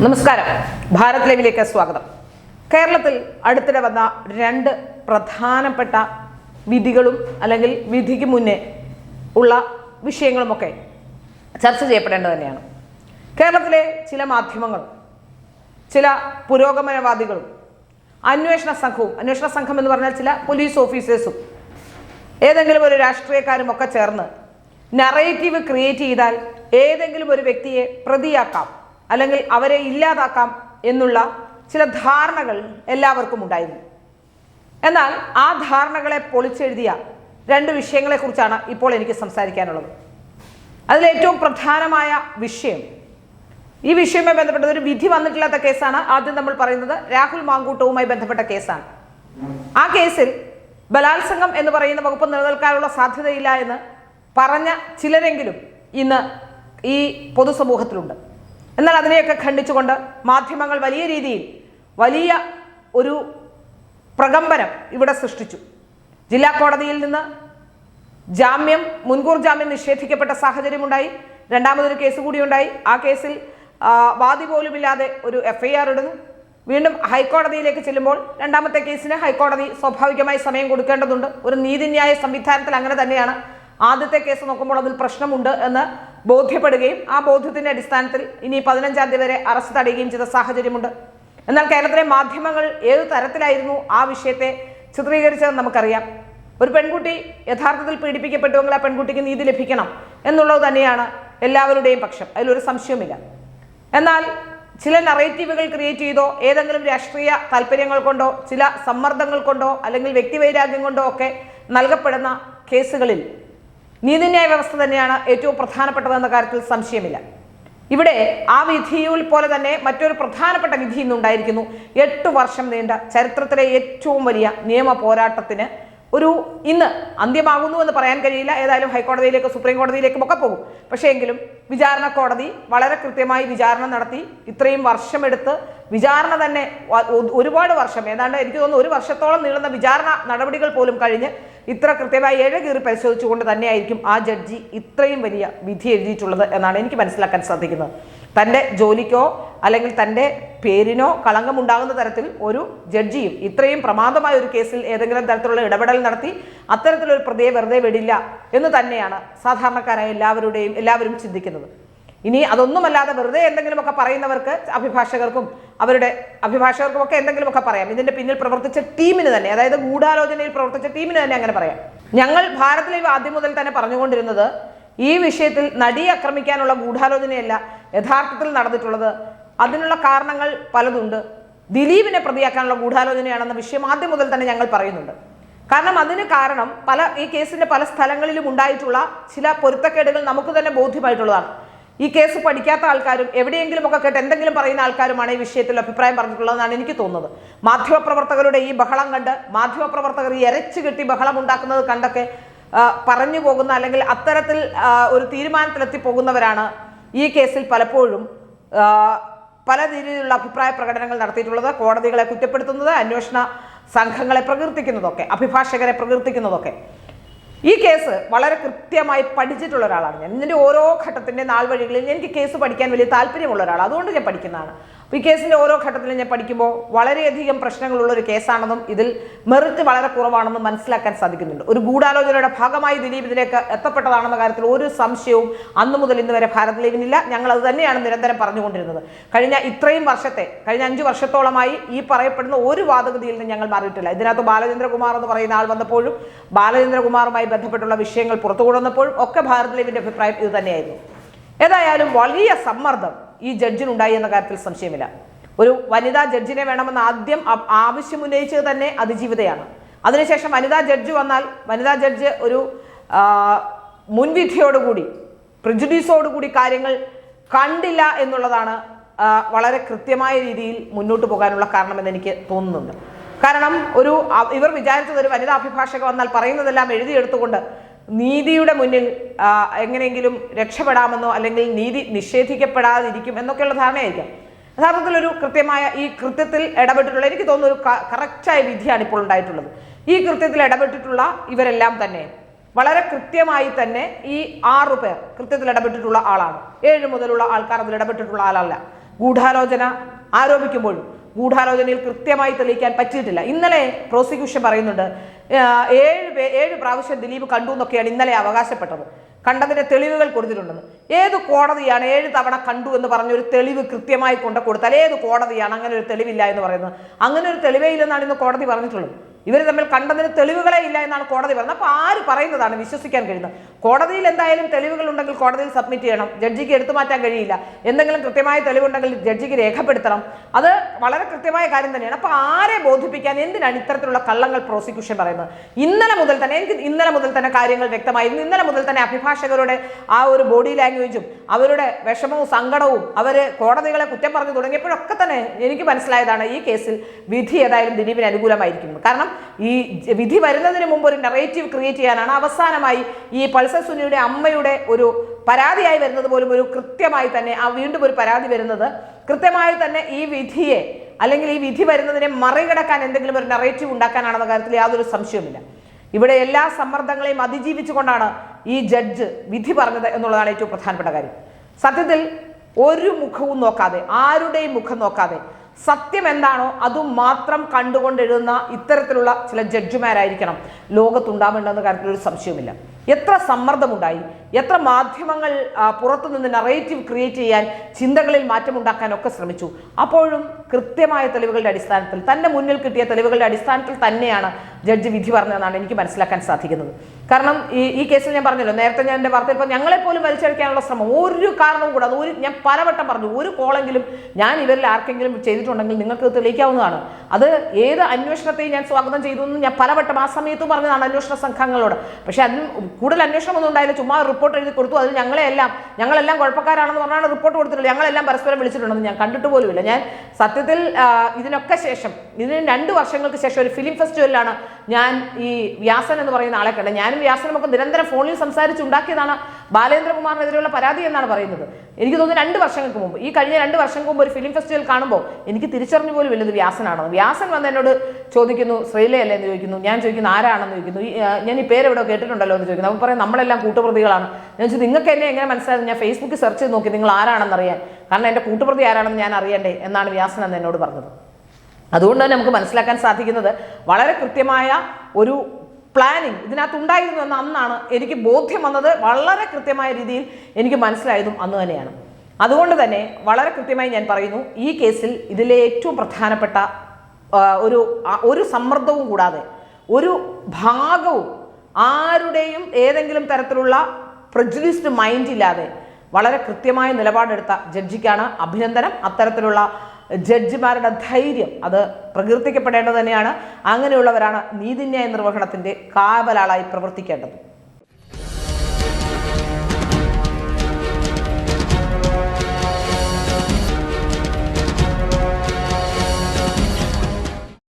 നമസ്കാരം. ഭാരത് ലൈവിലേക്ക് സ്വാഗതം. കേരളത്തിൽ അടുത്തിടെ വന്ന രണ്ട് പ്രധാനപ്പെട്ട വിധികളും അല്ലെങ്കിൽ വിധിക്ക് മുന്നേ ഉള്ള വിഷയങ്ങളുമൊക്കെ ചർച്ച ചെയ്യപ്പെടേണ്ടത് തന്നെയാണ്. കേരളത്തിലെ ചില മാധ്യമങ്ങളും ചില പുരോഗമനവാദികളും അന്വേഷണ സംഘം എന്ന് പറഞ്ഞാൽ ചില പോലീസ് ഓഫീസേഴ്സും ഏതെങ്കിലും ഒരു രാഷ്ട്രീയക്കാരും ഒക്കെ ചേർന്ന് നറേറ്റീവ് ക്രിയേറ്റ് ചെയ്താൽ ഏതെങ്കിലും ഒരു വ്യക്തിയെ പ്രതിയാക്കാം അല്ലെങ്കിൽ അവരെ ഇല്ലാതാക്കാം എന്നുള്ള ചില ധാരണകൾ എല്ലാവർക്കും ഉണ്ടായിരുന്നു. എന്നാൽ ആ ധാരണകളെ പൊളിച്ചെഴുതിയ രണ്ട് വിഷയങ്ങളെക്കുറിച്ചാണ് ഇപ്പോൾ എനിക്ക് സംസാരിക്കാനുള്ളത്. അതിലേറ്റവും പ്രധാനമായ വിഷയം, ഈ വിഷയവുമായി ബന്ധപ്പെട്ട ഒരു വിധി വന്നിട്ടില്ലാത്ത കേസാണ്. ആദ്യം നമ്മൾ പറയുന്നത് രാഹുൽ മാങ്കൂട്ടവുമായി ബന്ധപ്പെട്ട കേസാണ്. ആ കേസിൽ ബലാത്സംഗം എന്ന് പറയുന്ന വകുപ്പ് നിലനിൽക്കാനുള്ള സാധ്യതയില്ല എന്ന് പറഞ്ഞ ചിലരെങ്കിലും ഇന്ന് ഈ പൊതുസമൂഹത്തിലുണ്ട്. എന്നാൽ അതിനെയൊക്കെ ഖണ്ഡിച്ചുകൊണ്ട് മാധ്യമങ്ങൾ വലിയ രീതിയിൽ വലിയ ഒരു പ്രകമ്പനം ഇവിടെ സൃഷ്ടിച്ചു. ജില്ലാ കോടതിയിൽ നിന്ന് മുൻകൂർ ജാമ്യം നിഷേധിക്കപ്പെട്ട സാഹചര്യമുണ്ടായി. രണ്ടാമതൊരു കേസ് കൂടി ഉണ്ടായി. ആ കേസിൽ വാദി പോലുമില്ലാതെ ഒരു FIR ഇടുന്നു. വീണ്ടും ഹൈക്കോടതിയിലേക്ക് ചെല്ലുമ്പോൾ രണ്ടാമത്തെ കേസിന് ഹൈക്കോടതി സ്വാഭാവികമായി സമയം കൊടുക്കേണ്ടതുണ്ട്. ഒരു നീതിന്യായ സംവിധാനത്തിൽ അങ്ങനെ തന്നെയാണ്. ആദ്യത്തെ കേസ് നോക്കുമ്പോൾ അതിൽ പ്രശ്നമുണ്ട് എന്ന് ബോധ്യപ്പെടുകയും ആ ബോധ്യത്തിന്റെ അടിസ്ഥാനത്തിൽ ഇനി 15-ാം തീയതി വരെ അറസ്റ്റ് തടയുകയും ചെയ്ത സാഹചര്യമുണ്ട്. എന്നാൽ കേരളത്തിലെ മാധ്യമങ്ങൾ ഏതു തരത്തിലായിരുന്നു ആ വിഷയത്തെ ചിത്രീകരിച്ചതെന്ന് നമുക്കറിയാം. ഒരു പെൺകുട്ടി യഥാർത്ഥത്തിൽ പീഡിപ്പിക്കപ്പെട്ടുവെങ്കിൽ ആ പെൺകുട്ടിക്ക് നീതി ലഭിക്കണം എന്നുള്ളത് തന്നെയാണ് എല്ലാവരുടെയും പക്ഷം, അതിലൊരു സംശയവുമില്ല. എന്നാൽ ചില നറേറ്റീവുകൾ ക്രിയേറ്റ് ചെയ്തോ ഏതെങ്കിലും രാഷ്ട്രീയ താല്പര്യങ്ങൾ കൊണ്ടോ ചില സമ്മർദ്ദങ്ങൾ കൊണ്ടോ അല്ലെങ്കിൽ വ്യക്തിവൈരാഗ്യം കൊണ്ടോ ഒക്കെ നൽകപ്പെടുന്ന കേസുകളിൽ നീതിന്യായ വ്യവസ്ഥ തന്നെയാണ് ഏറ്റവും പ്രധാനപ്പെട്ടതെന്ന കാര്യത്തിൽ സംശയമില്ല. ഇവിടെ ആ വിധിയിൽ പോലെ തന്നെ മറ്റൊരു പ്രധാനപ്പെട്ട വിധി ഇന്നുണ്ടായിരിക്കുന്നു. 8 വർഷം നീണ്ട ചരിത്രത്തിലെ ഏറ്റവും വലിയ നിയമ പോരാട്ടത്തിന് ഇന്ന് അന്ത്യമാകുന്നു എന്ന് പറയാൻ കഴിയില്ല. ഏതായാലും ഹൈക്കോടതിയിലേക്കും സുപ്രീം കോടതിയിലേക്കും ഒക്കെ പോകും. പക്ഷേ എങ്കിലും വിചാരണ കോടതി വളരെ കൃത്യമായി വിചാരണ നടത്തി. ഇത്രയും വർഷമെടുത്ത് വിചാരണ തന്നെ ഒരുപാട് വർഷം, ഏതാണ്ട് എനിക്ക് തോന്നുന്നു 1 വർഷത്തോളം നീളുന്ന വിചാരണ നടപടികൾ പോലും കഴിഞ്ഞ് ഇത്ര കൃത്യമായി ഏഴകീറി പരിശോധിച്ചുകൊണ്ട് തന്നെയായിരിക്കും ആ ജഡ്ജി ഇത്രയും വലിയ വിധി എഴുതിയിട്ടുള്ളത് എന്നാണ് എനിക്ക് മനസ്സിലാക്കാൻ സാധിക്കുന്നത്. തൻ്റെ ജോലിക്കോ അല്ലെങ്കിൽ തൻ്റെ പേരിനോ കളങ്കമുണ്ടാകുന്ന തരത്തിൽ ഒരു ജഡ്ജിയും ഇത്രയും പ്രമാദമായ ഒരു കേസിൽ ഏതെങ്കിലും തരത്തിലുള്ള ഇടപെടൽ നടത്തി അത്തരത്തിലൊരു പ്രതിയെ വെറുതെ വിടില്ല എന്ന് തന്നെയാണ് സാധാരണക്കാരായ എല്ലാവരും ചിന്തിക്കുന്നത്. ഇനി അതൊന്നുമല്ലാതെ വെറുതെ എന്തെങ്കിലുമൊക്കെ പറയുന്നവർക്ക് അഭിഭാഷകർക്കും ഒക്കെ എന്തെങ്കിലുമൊക്കെ പറയാം. ഇതിന്റെ പിന്നിൽ പ്രവർത്തിച്ച ടീമിന് തന്നെ, അതായത് ഗൂഢാലോചനയിൽ പ്രവർത്തിച്ച ടീമിന് തന്നെ അങ്ങനെ പറയാം. ഞങ്ങൾ ഭാരത് ലൈവ് ആദ്യം മുതൽ തന്നെ പറഞ്ഞുകൊണ്ടിരുന്നത് ഈ വിഷയത്തിൽ നടിയെ ആക്രമിക്കാനുള്ള ഗൂഢാലോചനയല്ല യഥാർത്ഥത്തിൽ നടന്നിട്ടുള്ളത്. അതിനുള്ള കാരണങ്ങൾ പലതുണ്ട്. ദിലീപിനെ പ്രതിയാക്കാനുള്ള ഗൂഢാലോചനയാണെന്ന വിഷയം ആദ്യം മുതൽ തന്നെ ഞങ്ങൾ പറയുന്നുണ്ട്. കാരണം അതിന് കാരണം ഈ കേസിന്റെ പല സ്ഥലങ്ങളിലും ഉണ്ടായിട്ടുള്ള ചില പൊരുത്തക്കേടുകൾ നമുക്ക് തന്നെ ബോധ്യമായിട്ടുള്ളതാണ്. ഈ കേസ് പഠിക്കാത്ത ആൾക്കാരും എവിടെയെങ്കിലും ഒക്കെ കേട്ട് എന്തെങ്കിലും പറയുന്ന ആൾക്കാരുമാണ് ഈ വിഷയത്തിൽ അഭിപ്രായം പറഞ്ഞിട്ടുള്ളതെന്നാണ് എനിക്ക് തോന്നുന്നത്. മാധ്യമപ്രവർത്തകരുടെ ഈ ബഹളം കണ്ട് മാധ്യമപ്രവർത്തകർ ഈ എരച്ചു കെട്ടി ബഹളം ഉണ്ടാക്കുന്നത് കണ്ടൊക്കെ പറഞ്ഞു പോകുന്ന അല്ലെങ്കിൽ അത്തരത്തിൽ ഒരു തീരുമാനത്തിലെത്തി പോകുന്നവരാണ് ഈ കേസിൽ പലപ്പോഴും പല രീതിയിലുള്ള അഭിപ്രായ പ്രകടനങ്ങൾ നടത്തിയിട്ടുള്ളത്. കോടതികളെ കുറ്റപ്പെടുത്തുന്നത്, അന്വേഷണ സംഘങ്ങളെ പ്രകീർത്തിക്കുന്നതൊക്കെ, അഭിഭാഷകരെ പ്രകീർത്തിക്കുന്നതൊക്കെ. ഈ കേസ് വളരെ കൃത്യമായി പഠിച്ചിട്ടുള്ള ഒരാളാണ് ഞാൻ. ഇതിൻ്റെ ഓരോ ഘട്ടത്തിൻ്റെ നാൾവഴികളിൽ എനിക്ക് കേസ് പഠിക്കാൻ വലിയ താല്പര്യമുള്ള ഒരാൾ, അതുകൊണ്ട് ഞാൻ പഠിക്കുന്നതാണ്. അപ്പോൾ ഈ കേസിൻ്റെ ഓരോ ഘട്ടത്തിലും ഞാൻ പഠിക്കുമ്പോൾ വളരെയധികം പ്രശ്നങ്ങളുള്ളൊരു കേസാണെന്നും ഇതിൽ മെറിറ്റ് വളരെ കുറവാണെന്നും മനസ്സിലാക്കാൻ സാധിക്കുന്നുണ്ട്. ഒരു ഗൂഢാലോചനയുടെ ഭാഗമായി ദിലീപ് ഇതിലേക്ക് എത്തപ്പെട്ടതാണെന്ന കാര്യത്തിൽ ഒരു സംശയവും അന്നു മുതൽ ഇന്ന് വരെ ഭാരത് ലൈവിനില്ല. ഞങ്ങൾ അത് തന്നെയാണ് നിരന്തരം പറഞ്ഞുകൊണ്ടിരുന്നത്. കഴിഞ്ഞ 5 വർഷത്തോളമായി ഈ പറയപ്പെടുന്ന ഒരു വാദഗതിയിൽ നിന്ന് ഞങ്ങൾ മാറിയിട്ടില്ല. ഇതിനകത്ത് ബാലചന്ദ്രകുമാർ എന്ന് പറയുന്ന ആൾ വന്നപ്പോഴും ബാലചന്ദ്രകുമാറുമായി ബന്ധപ്പെട്ടുള്ള വിഷയങ്ങൾ പുറത്തു കൊണ്ടുവന്നപ്പോഴും ഒക്കെ ഭാരത് ലൈവിൻ്റെ അഭിപ്രായം ഇത് തന്നെയായിരുന്നു. ഏതായാലും വലിയ സമ്മർദ്ദം ഈ ജഡ്ജിനുണ്ടായി എന്ന കാര്യത്തിൽ സംശയമില്ല. ഒരു വനിതാ ജഡ്ജിനെ വേണമെന്ന് ആദ്യം ആവശ്യം ഉന്നയിച്ചത് തന്നെ അതിജീവിതയാണ്. അതിനുശേഷം വനിതാ ജഡ്ജി വന്നാൽ വനിതാ ജഡ്ജ് ഒരു മുൻവിധിയോടുകൂടി പ്രിജുഡീസോടുകൂടി കാര്യങ്ങൾ കണ്ടില്ല എന്നുള്ളതാണ് വളരെ കൃത്യമായ രീതിയിൽ മുന്നോട്ട് പോകാനുള്ള കാരണമെന്ന് എനിക്ക് തോന്നുന്നുണ്ട്. കാരണം ഇവർ വിചാരിച്ചത് ഒരു വനിതാ അഭിഭാഷക വന്നാൽ പറയുന്നതെല്ലാം എഴുതിയെടുത്തുകൊണ്ട് നീതിയുടെ മുന്നിൽ എങ്ങനെയെങ്കിലും രക്ഷപ്പെടാമെന്നോ അല്ലെങ്കിൽ നീതി നിഷേധിക്കപ്പെടാതിരിക്കും എന്നൊക്കെയുള്ള ധാരണയായിരിക്കാം. യഥാർത്ഥത്തിൽ ഒരു കൃത്യമായ ഈ കൃത്യത്തിൽ ഇടപെട്ടിട്ടുള്ള, എനിക്ക് തോന്നുന്നു ഒരു കറക്റ്റായ വിധിയാണ് ഇപ്പോൾ ഉണ്ടായിട്ടുള്ളത്. ഈ കൃത്യത്തിൽ ഇടപെട്ടിട്ടുള്ള ഇവരെല്ലാം തന്നെ വളരെ കൃത്യമായി തന്നെ ഈ 6 പേർ കൃത്യത്തിൽ ഇടപെട്ടിട്ടുള്ള ആളാണ്. 7 മുതലുള്ള ആൾക്കാർ അതിൽ ഇടപെട്ടിട്ടുള്ള ആളല്ല. ഗൂഢാലോചന ആരോപിക്കുമ്പോഴും ഗൂഢാലോചനയിൽ കൃത്യമായി തെളിയിക്കാൻ പറ്റിയിട്ടില്ല. ഇന്നലെ പ്രോസിക്യൂഷൻ പറയുന്നുണ്ട് 7 പ്രാവശ്യം ദിലീപ് കണ്ടു എന്നൊക്കെയാണ് ഇന്നലെ അവകാശപ്പെട്ടത്. കണ്ടതിന്റെ തെളിവുകൾ കൊടുത്തിട്ടുണ്ടെന്ന്. ഏത് കോടതിയാണ് 7 തവണ കണ്ടു എന്ന് പറഞ്ഞൊരു തെളിവ് കൃത്യമായി കൊടുത്താൽ ഏത് കോടതിയാണ് അങ്ങനെ ഒരു തെളിവില്ല എന്ന് പറയുന്നത്? അങ്ങനെ ഒരു തെളിവേ ഇല്ലെന്നാണ് ഇന്ന് കോടതി പറഞ്ഞിട്ടുള്ളത്. ഇവർ തമ്മിൽ കണ്ടതിന് തെളിവുകളെ ഇല്ല എന്നാണ് കോടതി പറഞ്ഞത്. അപ്പോൾ ആര് പറയുന്നതാണ് വിശ്വസിക്കാൻ കഴിയുന്നത്? കോടതിയിൽ എന്തായാലും തെളിവുകൾ ഉണ്ടെങ്കിൽ കോടതിയിൽ സബ്മിറ്റ് ചെയ്യണം. ജഡ്ജിക്ക് എടുത്തു മാറ്റാൻ കഴിയില്ല. എന്തെങ്കിലും കൃത്യമായ തെളിവുണ്ടെങ്കിൽ ജഡ്ജിക്ക് രേഖപ്പെടുത്തണം. അത് വളരെ കൃത്യമായ കാര്യം തന്നെയാണ്. അപ്പോൾ ആരെ ബോധിപ്പിക്കാൻ എന്തിനാണ് ഇത്തരത്തിലുള്ള കള്ളങ്ങൾ പ്രോസിക്യൂഷൻ പറയുന്നത്? ഇന്നലെ മുതൽ തന്നെ കാര്യങ്ങൾ വ്യക്തമായിരുന്നു. ഇന്നലെ മുതൽ തന്നെ അഭിഭാഷകരുടെ ആ ഒരു ബോഡി ലാംഗ്വേജും അവരുടെ വിഷമവും സങ്കടവും അവർ കോടതികളെ കുറ്റം പറഞ്ഞു തുടങ്ങിയപ്പോഴൊക്കെ തന്നെ എനിക്ക് മനസ്സിലായതാണ് ഈ കേസിൽ വിധി ഏതായാലും ദിലീപിന് അനുകൂലമായിരിക്കുന്നത്. കാരണം ഈ വിധി വരുന്നതിന് മുമ്പ് ഒരു നറേറ്റീവ് ക്രിയേറ്റ് ചെയ്യാനാണ് അവസാനമായി ഈ പൾസർ സുനിയുടെ അമ്മയുടെ ഒരു പരാതിയായി വരുന്നത് പോലും ഒരു കൃത്യമായി തന്നെ വീണ്ടും ഒരു പരാതി വരുന്നത് കൃത്യമായി തന്നെ ഈ വിധിയെ അല്ലെങ്കിൽ ഈ വിധി വരുന്നതിനെ മറികടക്കാൻ എന്തെങ്കിലും ഒരു നറേറ്റീവ് ഉണ്ടാക്കാനാണെന്ന കാര്യത്തിൽ യാതൊരു സംശയവുമില്ല. ഇവിടെ എല്ലാ സമ്മർദ്ദങ്ങളെയും അതിജീവിച്ചുകൊണ്ടാണ് ഈ ജഡ്ജ് വിധി പറഞ്ഞത് എന്നുള്ളതാണ് ഏറ്റവും പ്രധാനപ്പെട്ട കാര്യം. സത്യത്തിൽ ഒരു മുഖവും നോക്കാതെ, ആരുടെയും മുഖം നോക്കാതെ സത്യം എന്താണോ അതും മാത്രം കണ്ടുകൊണ്ടെഴുതുന്ന ഇത്തരത്തിലുള്ള ചില ജഡ്ജിമാരായിരിക്കണം ലോകത്തുണ്ടാവേണ്ടെന്ന കാര്യത്തിൽ ഒരു സംശയവുമില്ല. എത്ര സമ്മർദ്ദമുണ്ടായി, എത്ര മാധ്യമങ്ങൾ പുറത്തുനിന്ന് നറേറ്റീവ് ക്രിയേറ്റ് ചെയ്യാൻ, ചിന്തകളിൽ മാറ്റമുണ്ടാക്കാനൊക്കെ ശ്രമിച്ചു. അപ്പോഴും കൃത്യമായ തെളിവുകളുടെ അടിസ്ഥാനത്തിൽ, തൻ്റെ മുന്നിൽ കിട്ടിയ തെളിവുകളുടെ അടിസ്ഥാനത്തിൽ തന്നെയാണ് ജഡ്ജി വിധി പറഞ്ഞതെന്നാണ് എനിക്ക് മനസ്സിലാക്കാൻ സാധിക്കുന്നത്. കാരണം ഈ കേസിൽ ഞാൻ പറഞ്ഞല്ലോ, നേരത്തെ ഞാൻ എൻ്റെ വാർത്തയിൽ ഇപ്പോൾ ഞങ്ങളെപ്പോലും വലിച്ചഴിക്കാനുള്ള ശ്രമം ഒരു കാരണവും കൂടാതെ ഞാൻ പലവട്ടം പറഞ്ഞു, ഒരു കോളെങ്കിലും ഞാൻ ഇവരിൽ ആർക്കെങ്കിലും ചെയ്തിട്ടുണ്ടെങ്കിൽ നിങ്ങൾക്ക് തെളിയിക്കാവുന്നതാണ്. അത് ഏത് അന്വേഷണത്തെയും ഞാൻ സ്വാഗതം ചെയ്തു എന്ന് ഞാൻ പലവട്ടം ആ സമയത്തും പറഞ്ഞതാണ് അന്വേഷണ സംഘങ്ങളോട്. പക്ഷെ അതിന് കൂടുതൽ അന്വേഷണമൊന്നും ഉണ്ടായില്ല. ചുമ്മാ റിപ്പോർട്ട് എഴുതി കൊടുത്തു. അതിൽ ഞങ്ങളെല്ലാം കുഴപ്പക്കാരാണെന്ന് പറഞ്ഞാണ് റിപ്പോർട്ട് കൊടുത്തിട്ടുള്ളത്. ഞങ്ങളെല്ലാം പരസ്പരം വിളിച്ചിട്ടുണ്ടെന്ന് ഞാൻ കണ്ടിട്ട് പോലുമില്ല. ഞാൻ സത്യത്തിൽ ഇതിനൊക്കെ ശേഷം, ഇതിന് 2 വർഷങ്ങൾക്ക് ശേഷം ഒരു ഫിലിം ഫെസ്റ്റിവലിലാണ് ഞാൻ ഈ വ്യാസൻ എന്ന് പറയുന്ന ആളെ കണ്ടത്. ഞാനും വ്യാസനുമൊക്കെ നിരന്തരം ഫോണിൽ സംസാരിച്ചുണ്ടാക്കിയതാണ് ബാലേന്ദ്രകുമാറിനെതിരെയുള്ള പരാതി എന്നാണ് പറയുന്നത്. എനിക്ക് തോന്നുന്നു 2 വർഷങ്ങൾക്ക് മുമ്പ്, ഈ കഴിഞ്ഞ 2 വർഷങ്ങൾക്ക് മുമ്പ് ഒരു ഫിലിം ഫെസ്റ്റിവൽ കാണുമ്പോൾ എനിക്ക് തിരിച്ചറിഞ്ഞു പോലും ഇല്ലത് വ്യാസനാണെന്ന്. വ്യാസൻ വന്ന് എന്നോട് ചോദിക്കുന്നു, ശ്രീലയല്ലേ എന്ന് ചോദിക്കുന്നു. ഞാൻ ചോദിക്കുന്നു ആരാണെന്ന് ചോദിക്കുന്നു. ഞാൻ ഈ പേര് എവിടെ കേട്ടിട്ടുണ്ടല്ലോ എന്ന് ചോദിക്കുന്നു. അപ്പോൾ പറയും നമ്മളെല്ലാം കൂട്ടുപ്രതികളാണ്. ഞാൻ ചോദിച്ചു നിങ്ങൾക്ക് എന്നെ എങ്ങനെ മനസ്സിലായത്? ഞാൻ ഫേസ്ബുക്കിൽ സെർച്ച് ചെയ്ത് നോക്കി നിങ്ങൾ ആരാണെന്നറിയാൻ, കാരണം എൻ്റെ കൂട്ടുപ്രതി ആരാണെന്ന് ഞാൻ അറിയണ്ടേ എന്നാണ് വ്യാസൻ എന്ന് എന്നോട് പറഞ്ഞത്. അതുകൊണ്ട് തന്നെ നമുക്ക് മനസ്സിലാക്കാൻ സാധിക്കുന്നത് വളരെ കൃത്യമായ ഒരു പ്ലാനിങ് ഇതിനകത്തുണ്ടായിരുന്നു എന്ന് അന്നാണ് എനിക്ക് ബോധ്യം വന്നത്. വളരെ കൃത്യമായ രീതിയിൽ എനിക്ക് മനസ്സിലായതും അന്ന് തന്നെയാണ്. അതുകൊണ്ട് തന്നെ വളരെ കൃത്യമായി ഞാൻ പറയുന്നു, ഈ കേസിൽ ഇതിലെ ഏറ്റവും പ്രധാനപ്പെട്ട ഒരു സമ്മർദ്ദവും കൂടാതെ, ഒരു ഭാഗവും ആരുടെയും ഏതെങ്കിലും തരത്തിലുള്ള പ്രജുഡിസ്ഡ് മൈൻഡ് ഇല്ലാതെ വളരെ കൃത്യമായ നിലപാടെടുത്ത ജഡ്ജിക്കാണ് അഭിനന്ദനം. അത്തരത്തിലുള്ള ജഡ്ജിമാരുടെ ധൈര്യം അത് പ്രകീർത്തിക്കപ്പെടേണ്ടത് തന്നെയാണ്. അങ്ങനെയുള്ളവരാണ് നീതിന്യായ നിർവഹണത്തിൻ്റെ കാവലാളായി പ്രവർത്തിക്കേണ്ടത്.